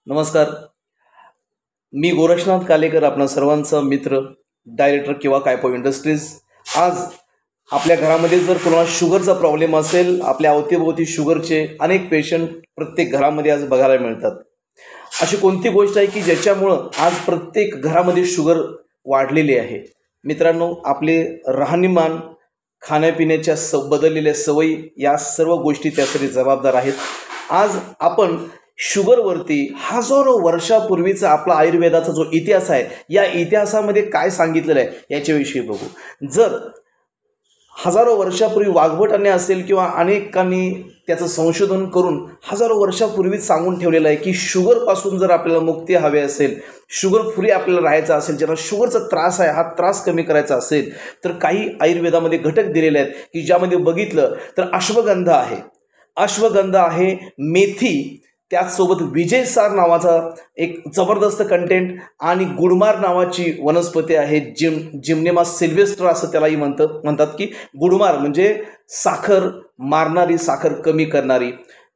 नमस्कार. मी गोरक्षनाथ कालेकर, आपणा सर्वांचा मित्र, डायरेक्टर किवा कायपो इंडस्ट्रीज. आज आपल्या घरामध्ये जर कोणाला शुगरचा प्रॉब्लेम असेल, आपल्या अवतीभोवती शुगरचे अनेक पेशंट प्रत्येक घरामध्ये आज बघायला मिळतात. अशी कोणती गोष्ट आहे की ज्याच्यामुळं आज प्रत्येक घरामध्ये शुगर वाढलेली आहे? मित्रांनो, आपले राहणीमान, खाण्यापिण्याच्या बदललेल्या सवयी, या सर्व गोष्टी त्यासाठी जबाबदार आहेत. आज आपण शुगरवरती हजारो वर्षापूर्वीचा आपला आयुर्वेदाचा जो इतिहास आहे, या इतिहासामध्ये काय सांगितलेलं आहे याच्याविषयी बघू. जर हजारो वर्षापूर्वी वाघभटाने असेल किंवा अनेकांनी त्याचं संशोधन करून हजारो वर्षापूर्वीच सांगून ठेवलेलं आहे की शुगरपासून जर आपल्याला मुक्ती हवी असेल, शुगर फ्री आपल्याला राहायचं असेल, ज्यांना शुगरचा त्रास आहे हा त्रास कमी करायचा असेल, तर काही आयुर्वेदामध्ये घटक दिलेले आहेत की ज्यामध्ये बघितलं तर अश्वगंधा आहे, मेथी, त्याचसोबत विजयसार नावाचा एक जबरदस्त कंटेंट आणि गुडमार नावाची वनस्पती आहे. जिम्नेमा सिल्वेस्टर असं त्यालाही म्हणतात की गुडमार म्हणजे साखर मारणारी, साखर कमी करणारी.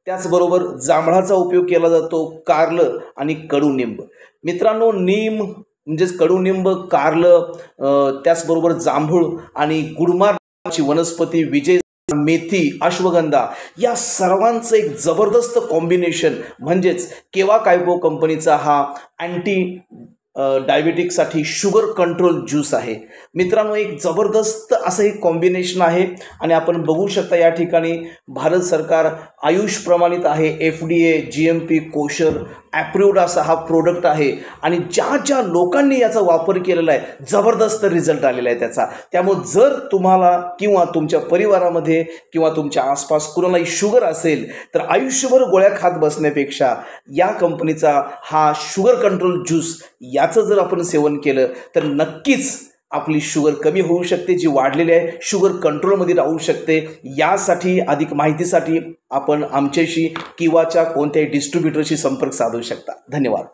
त्याचबरोबर जांभळाचा उपयोग केला जातो, कारलं आणि कडुनिंब. मित्रांनो, नीम म्हणजेच कडुनिंब, कारलं, त्याचबरोबर जांभूळ आणि गुडमार नावाची वनस्पती, विजय, मेथी, अश्वगंधा, या सर्वांचं एक जबरदस्त कॉम्बिनेशन म्हणजेच केवा कायपो कंपनीचा हा अँटी डायबिटिकसाठी शुगर कंट्रोल ज्यूस आहे. मित्रांनो, एक जबरदस्त असं एक कॉम्बिनेशन आहे आणि आपण बघू शकता या ठिकाणी भारत सरकार आयुष प्रमाणित आहे, FDA, GMP, कोशर ॲप्रूव्ड असा हा प्रोडक्ट आहे आणि ज्या लोकांनी याचा वापर केलेला आहे जबरदस्त रिझल्ट आलेला आहे त्याचा. त्यामुळे जर तुम्हाला किंवा तुमच्या परिवारामध्ये किंवा तुमच्या आसपास कुणालाही शुगर असेल तर आयुष्यभर गोळ्या खात बसण्यापेक्षा या कंपनीचा हा शुगर कंट्रोल ज्यूस याचं जर आपण सेवन केलं तर नक्कीच आपली शुगर कमी होऊ शकते, जी वाढलेली आहे शुगर कंट्रोलमध्ये राहू शकते. यासाठी अधिक माहितीसाठी आपण आमच्याशी किंवाच्या कोणत्याही डिस्ट्रीब्युटरशी संपर्क साधू शकता. धन्यवाद.